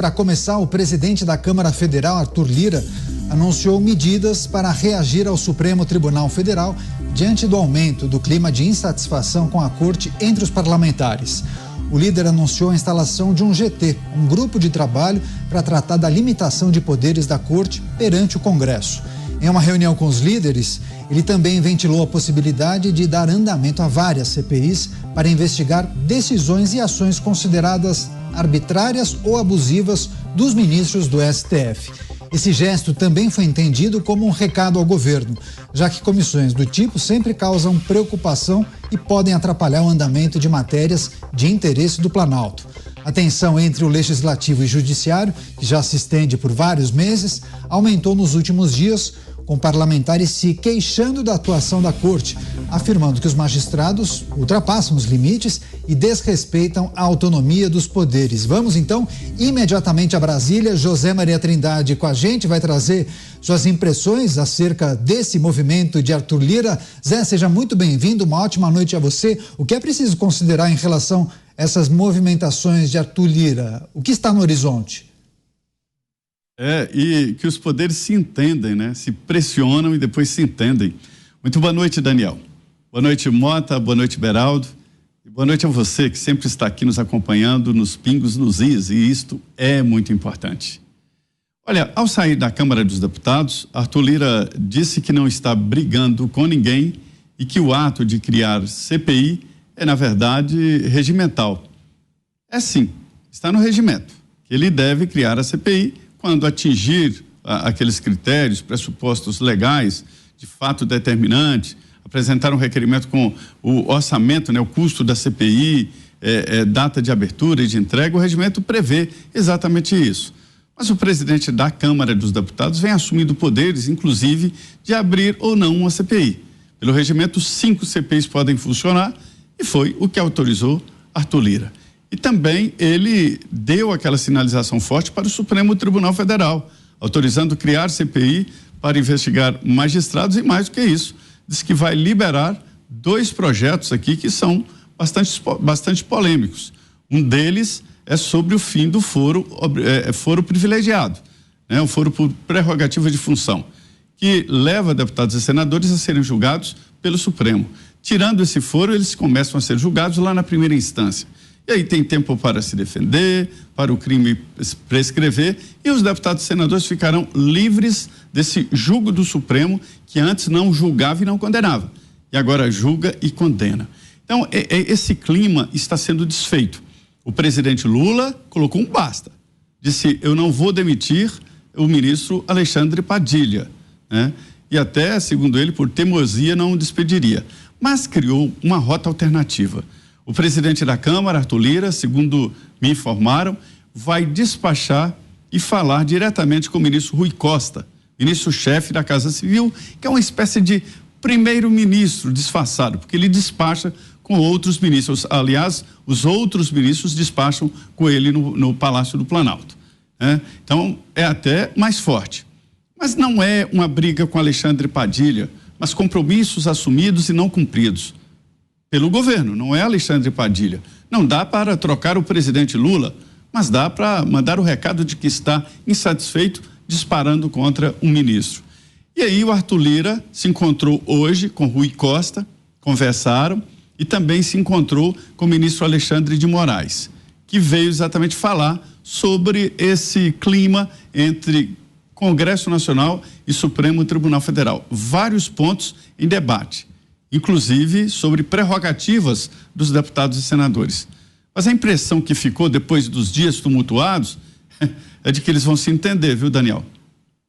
Para começar, o presidente da Câmara Federal, Arthur Lira, anunciou medidas para reagir ao Supremo Tribunal Federal diante do aumento do clima de insatisfação com a corte entre os parlamentares. O líder anunciou a instalação de um GT, um grupo de trabalho para tratar da limitação de poderes da corte perante o Congresso. Em uma reunião com os líderes, ele também ventilou a possibilidade de dar andamento a várias CPIs para investigar decisões e ações consideradas arbitrárias ou abusivas dos ministros do STF. Esse gesto também foi entendido como um recado ao governo, já que comissões do tipo sempre causam preocupação e podem atrapalhar o andamento de matérias de interesse do Planalto. A tensão entre o Legislativo e o Judiciário, que já se estende por vários meses, aumentou nos últimos dias, com parlamentares se queixando da atuação da Corte, afirmando que os magistrados ultrapassam os limites e desrespeitam a autonomia dos poderes. Vamos então imediatamente a Brasília. José Maria Trindade com a gente vai trazer suas impressões acerca desse movimento de Arthur Lira. Zé, seja muito bem-vindo, uma ótima noite a você. O que é preciso considerar em relação a essas movimentações de Arthur Lira? O que está no horizonte? E que os poderes se entendem, né? Se pressionam e depois se entendem. Muito boa noite, Daniel. Boa noite, Mota. Boa noite, Beraldo. E boa noite a você que sempre está aqui nos acompanhando nos pingos, nos is, e isto é muito importante. Olha, ao sair da Câmara dos Deputados, Arthur Lira disse que não está brigando com ninguém e que o ato de criar CPI é, na verdade, regimental. É sim, está no regimento. Ele deve criar a CPI quando atingir aqueles critérios, pressupostos legais, de fato determinante, apresentar um requerimento com o orçamento, né, o custo da CPI, data de abertura e de entrega, o regimento prevê exatamente isso. Mas o presidente da Câmara dos Deputados vem assumindo poderes, inclusive, de abrir ou não uma CPI. Pelo regimento, 5 CPIs podem funcionar e foi o que autorizou Arthur Lira. E também ele deu aquela sinalização forte para o Supremo Tribunal Federal, autorizando criar CPI para investigar magistrados e, mais do que isso, diz que vai liberar 2 projetos aqui que são bastante polêmicos. Um deles é sobre o fim do foro privilegiado, né? O foro por prerrogativa de função, que leva deputados e senadores a serem julgados pelo Supremo. Tirando esse foro, eles começam a ser julgados lá na primeira instância. E aí tem tempo para se defender, para o crime prescrever, e os deputados e senadores ficarão livres desse julgo do Supremo, que antes não julgava e não condenava, e agora julga e condena. Então, esse clima está sendo desfeito. O presidente Lula colocou um basta, disse: eu não vou demitir o ministro Alexandre Padilha, né? E até, segundo ele, por teimosia não o despediria, mas criou uma rota alternativa. O presidente da Câmara, Arthur Lira, segundo me informaram, vai despachar e falar diretamente com o ministro Rui Costa, ministro-chefe da Casa Civil, que é uma espécie de primeiro-ministro disfarçado, porque ele despacha com outros ministros. Aliás, os outros ministros despacham com ele no Palácio do Planalto, né? Então, é até mais forte. Mas não é uma briga com Alexandre Padilha, mas compromissos assumidos e não cumpridos pelo governo, não é Alexandre Padilha. Não dá para trocar o presidente Lula, mas dá para mandar o recado de que está insatisfeito disparando contra um ministro. E aí o Arthur Lira se encontrou hoje com Rui Costa, conversaram, e também se encontrou com o ministro Alexandre de Moraes, que veio exatamente falar sobre esse clima entre Congresso Nacional e Supremo Tribunal Federal. Vários pontos em debate, inclusive sobre prerrogativas dos deputados e senadores. Mas a impressão que ficou depois dos dias tumultuados é de que eles vão se entender, viu, Daniel?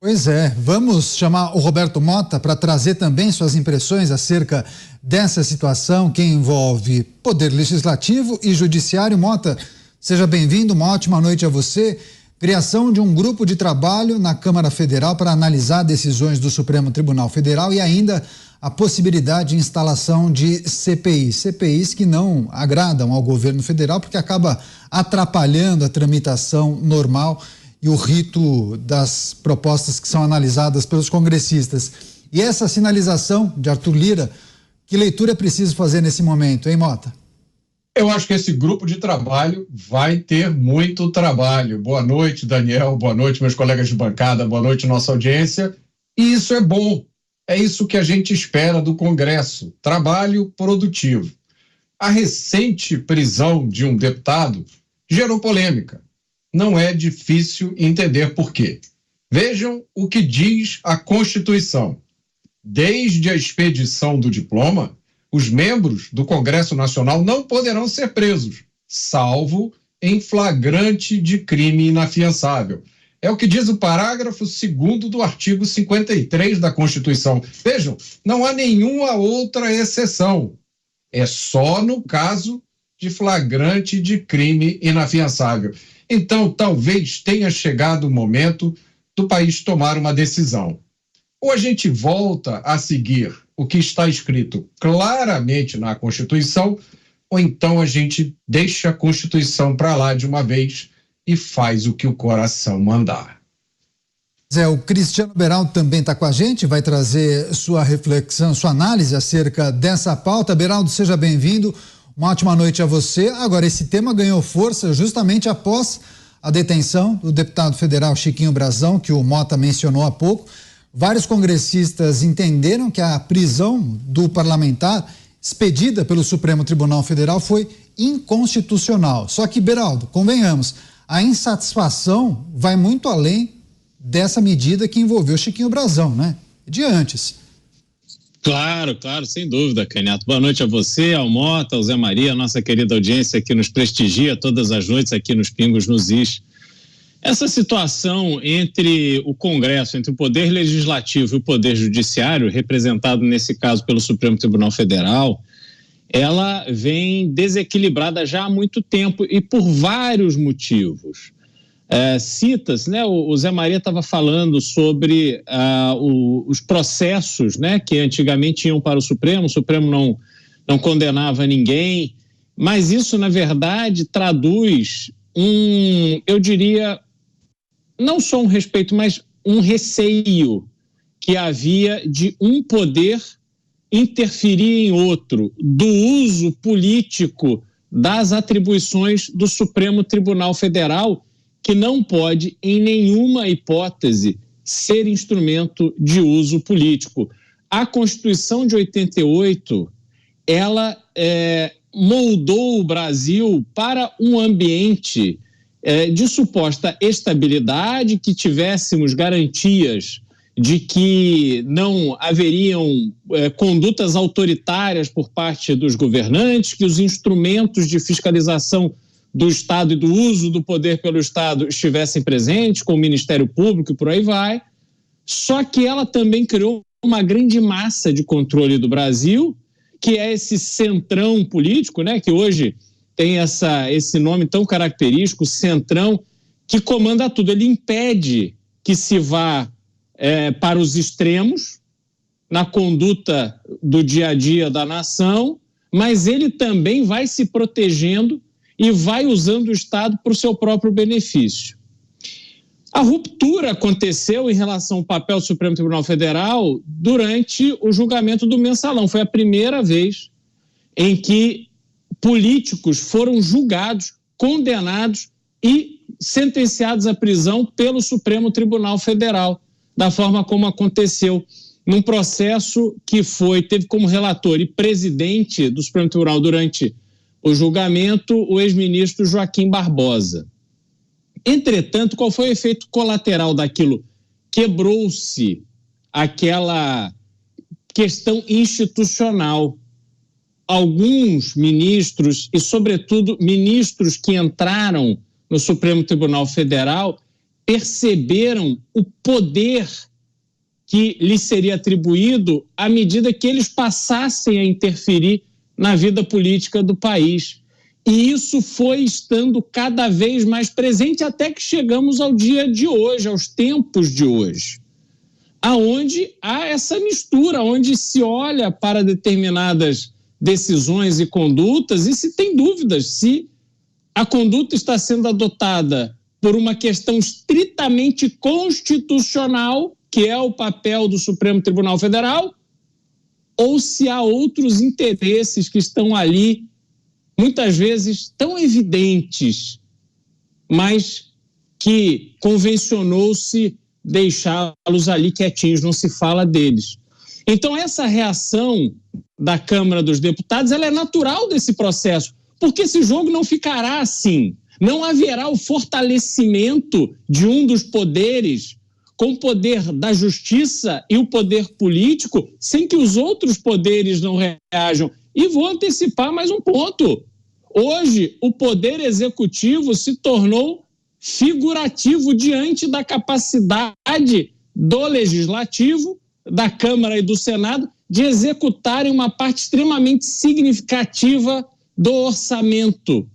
Pois é, vamos chamar o Roberto Mota para trazer também suas impressões acerca dessa situação que envolve Poder Legislativo e Judiciário. Mota, seja bem-vindo, uma ótima noite a você. Criação de um grupo de trabalho na Câmara Federal para analisar decisões do Supremo Tribunal Federal e ainda a possibilidade de instalação de CPIs que não agradam ao governo federal porque acaba atrapalhando a tramitação normal e o rito das propostas que são analisadas pelos congressistas. E essa sinalização de Arthur Lira, que leitura é preciso fazer nesse momento, hein, Mota? Eu acho que esse grupo de trabalho vai ter muito trabalho. Boa noite, Daniel. Boa noite, meus colegas de bancada. Boa noite, nossa audiência. E isso é bom. É isso que a gente espera do Congresso. Trabalho produtivo. A recente prisão de um deputado gerou polêmica. Não é difícil entender por quê. Vejam o que diz a Constituição. Desde a expedição do diploma, os membros do Congresso Nacional não poderão ser presos, salvo em flagrante de crime inafiançável. É o que diz o parágrafo 2º do artigo 53 da Constituição. Vejam, não há nenhuma outra exceção. É só no caso de flagrante de crime inafiançável. Então, talvez tenha chegado o momento do país tomar uma decisão. Ou a gente volta a seguir o que está escrito claramente na Constituição, ou então a gente deixa a Constituição para lá de uma vez e faz o que o coração mandar. O Cristiano Beraldo também está com a gente, vai trazer sua reflexão, sua análise acerca dessa pauta. Beraldo, seja bem-vindo, uma ótima noite a você. Agora, esse tema ganhou força justamente após a detenção do deputado federal Chiquinho Brazão, que o Mota mencionou há pouco. Vários congressistas entenderam que a prisão do parlamentar expedida pelo Supremo Tribunal Federal foi inconstitucional. Só que, Beraldo, convenhamos, a insatisfação vai muito além dessa medida que envolveu Chiquinho Brazão, né? De antes. Claro, sem dúvida, Canhato. Boa noite a você, ao Mota, ao Zé Maria, a nossa querida audiência que nos prestigia todas as noites aqui nos Pingos nos Is. Essa situação entre o Congresso, entre o Poder Legislativo e o Poder Judiciário, representado nesse caso pelo Supremo Tribunal Federal, ela vem desequilibrada já há muito tempo e por vários motivos. Cita-se, né, o Zé Maria estava falando sobre os processos, né, que antigamente iam para o Supremo não condenava ninguém, mas isso, na verdade, traduz eu diria, não só um respeito, mas um receio que havia de um poder interferir em outro, do uso político das atribuições do Supremo Tribunal Federal, que não pode, em nenhuma hipótese, ser instrumento de uso político. A Constituição de 88, ela moldou o Brasil para um ambiente de suposta estabilidade, que tivéssemos garantias de que não haveriam condutas autoritárias por parte dos governantes, que os instrumentos de fiscalização do Estado e do uso do poder pelo Estado estivessem presentes, com o Ministério Público e por aí vai. Só que ela também criou uma grande massa de controle do Brasil, que é esse centrão político, né, que hoje tem esse nome tão característico, centrão, que comanda tudo. Ele impede que se vá para os extremos na conduta do dia a dia da nação, mas ele também vai se protegendo e vai usando o Estado para o seu próprio benefício. A ruptura aconteceu em relação ao papel do Supremo Tribunal Federal durante o julgamento do Mensalão. Foi a primeira vez em que políticos foram julgados, condenados e sentenciados à prisão pelo Supremo Tribunal Federal, da forma como aconteceu, num processo que teve como relator e presidente do Supremo Tribunal durante o julgamento o ex-ministro Joaquim Barbosa. Entretanto, qual foi o efeito colateral daquilo? Quebrou-se aquela questão institucional. Alguns ministros, e sobretudo ministros que entraram no Supremo Tribunal Federal, perceberam o poder que lhes seria atribuído à medida que eles passassem a interferir na vida política do país. E isso foi estando cada vez mais presente até que chegamos ao dia de hoje, aos tempos de hoje, aonde há essa mistura, onde se olha para determinadas decisões e condutas e se tem dúvidas se a conduta está sendo adotada por uma questão estritamente constitucional, que é o papel do Supremo Tribunal Federal, ou se há outros interesses que estão ali muitas vezes tão evidentes, mas que convencionou-se deixá-los ali quietinhos, não se fala deles. Então, essa reação da Câmara dos Deputados, ela é natural desse processo, porque esse jogo não ficará assim. Não haverá o fortalecimento de um dos poderes com o poder da justiça e o poder político sem que os outros poderes não reajam. E vou antecipar mais um ponto. Hoje, o poder executivo se tornou figurativo diante da capacidade do Legislativo, da Câmara e do Senado, de executarem uma parte extremamente significativa do orçamento.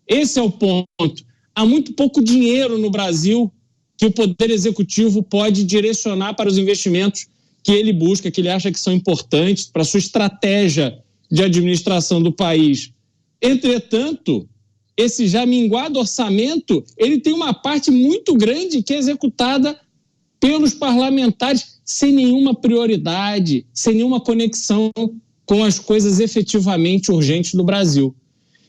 Esse é o ponto. Há muito pouco dinheiro no Brasil que o Poder Executivo pode direcionar para os investimentos que ele busca, que ele acha que são importantes para a sua estratégia de administração do país. Entretanto, esse já minguado orçamento, ele tem uma parte muito grande que é executada pelos parlamentares sem nenhuma prioridade, sem nenhuma conexão com as coisas efetivamente urgentes do Brasil.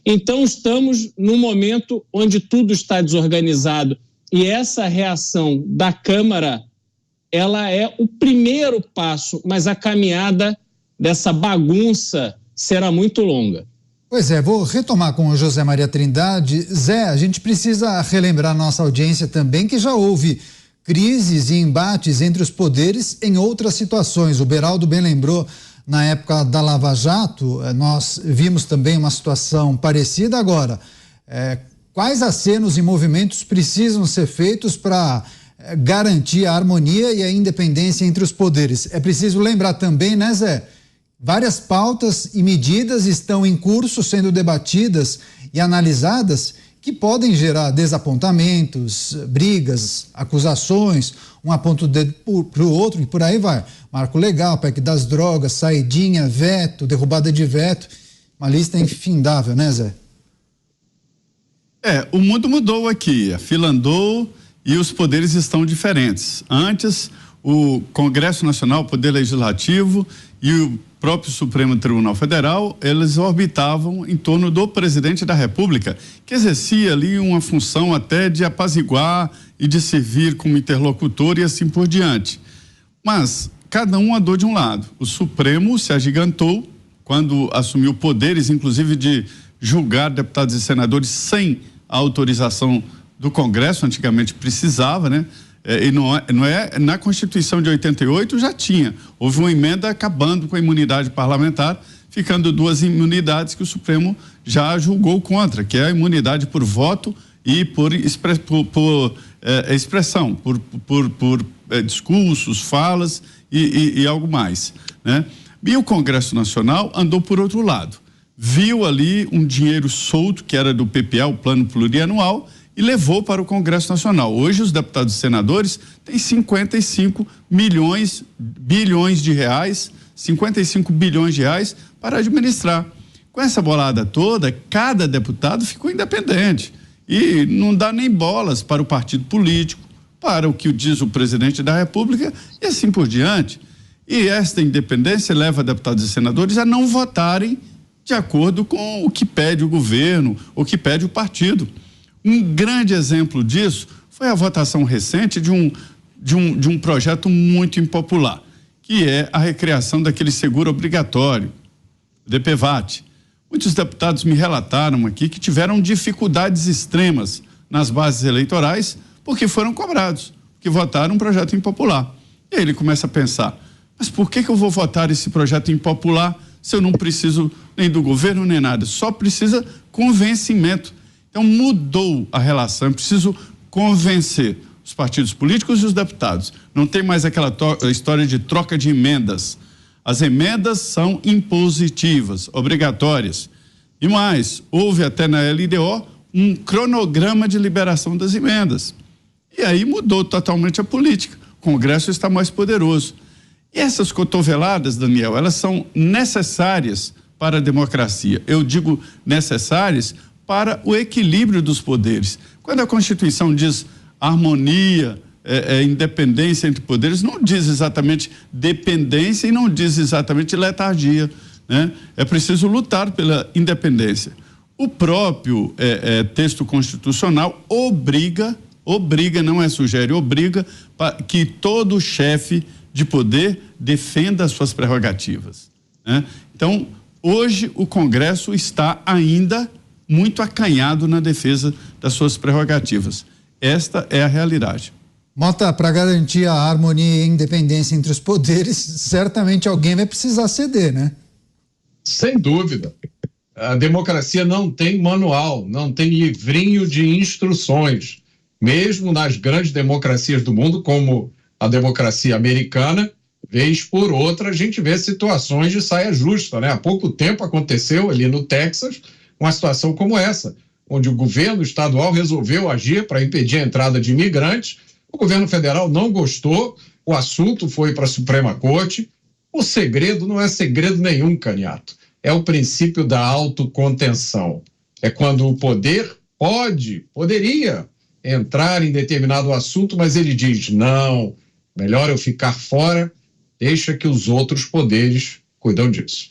Então, estamos num momento onde tudo está desorganizado e essa reação da Câmara, ela é o primeiro passo, mas a caminhada dessa bagunça será muito longa. Pois é, vou retomar com o José Maria Trindade. Zé, a gente precisa relembrar nossa audiência também que já houve crises e embates entre os poderes em outras situações. O Beraldo bem lembrou, na época da Lava Jato, nós vimos também uma situação parecida. Agora, quais acenos e movimentos precisam ser feitos para garantir a harmonia e a independência entre os poderes? É preciso lembrar também, né, Zé? Várias pautas e medidas estão em curso, sendo debatidas e analisadas, que podem gerar desapontamentos, brigas, acusações, um aponta o dedo para o outro e por aí vai. Marco legal, PEC das drogas, saidinha, veto, derrubada de veto, uma lista infindável, né, Zé? O mundo mudou aqui, a fila andou e os poderes estão diferentes. Antes, o Congresso Nacional, o Poder Legislativo e o próprio Supremo Tribunal Federal, eles orbitavam em torno do presidente da República, que exercia ali uma função até de apaziguar e de servir como interlocutor e assim por diante. Mas cada um andou de um lado. O Supremo se agigantou quando assumiu poderes, inclusive de julgar deputados e senadores sem a autorização do Congresso. Antigamente precisava, né? E não é na Constituição de 88 já tinha. Houve uma emenda acabando com a imunidade parlamentar, ficando 2 imunidades que o Supremo já julgou contra, que é a imunidade por voto e por expressão, por discursos, falas e algo mais, né? E o Congresso Nacional andou por outro lado. Viu ali um dinheiro solto, que era do PPA, o Plano Plurianual, e levou para o Congresso Nacional. Hoje os deputados e senadores têm 55 bilhões de reais para administrar. Com essa bolada toda, cada deputado ficou independente e não dá nem bolas para o partido político, para o que diz o presidente da República e assim por diante. E esta independência leva deputados e senadores a não votarem de acordo com o que pede o governo, ou que pede o partido. Um grande exemplo disso foi a votação recente de um projeto muito impopular, que é a recriação daquele seguro obrigatório, DPVAT. Muitos deputados me relataram aqui que tiveram dificuldades extremas nas bases eleitorais porque foram cobrados, que votaram um projeto impopular. E aí ele começa a pensar, mas por que eu vou votar esse projeto impopular se eu não preciso nem do governo nem nada? Só precisa convencimento. Então mudou a relação, é preciso convencer os partidos políticos e os deputados. Não tem mais aquela história de troca de emendas. As emendas são impositivas, obrigatórias. E mais, houve até na LDO um cronograma de liberação das emendas. E aí mudou totalmente a política. O Congresso está mais poderoso. E essas cotoveladas, Daniel, elas são necessárias para a democracia. Eu digo necessárias para o equilíbrio dos poderes. Quando a Constituição diz harmonia, independência entre poderes, não diz exatamente dependência e não diz exatamente letargia, né? É preciso lutar pela independência. O próprio texto constitucional obriga, não é sugere, obriga que todo chefe de poder defenda as suas prerrogativas, né? Então, hoje o Congresso está ainda muito acanhado na defesa das suas prerrogativas. Esta é a realidade. Mota, para garantir a harmonia e a independência entre os poderes, certamente alguém vai precisar ceder, né? Sem dúvida. A democracia não tem manual, não tem livrinho de instruções. Mesmo nas grandes democracias do mundo, como a democracia americana, vez por outra a gente vê situações de saia justa, né? Há pouco tempo aconteceu ali no Texas uma situação como essa, onde o governo estadual resolveu agir para impedir a entrada de imigrantes. O governo federal não gostou, o assunto foi para a Suprema Corte. O segredo não é segredo nenhum, Caniato. É o princípio da autocontenção. É quando o poder poderia entrar em determinado assunto, mas ele diz, não, melhor eu ficar fora, deixa que os outros poderes cuidam disso.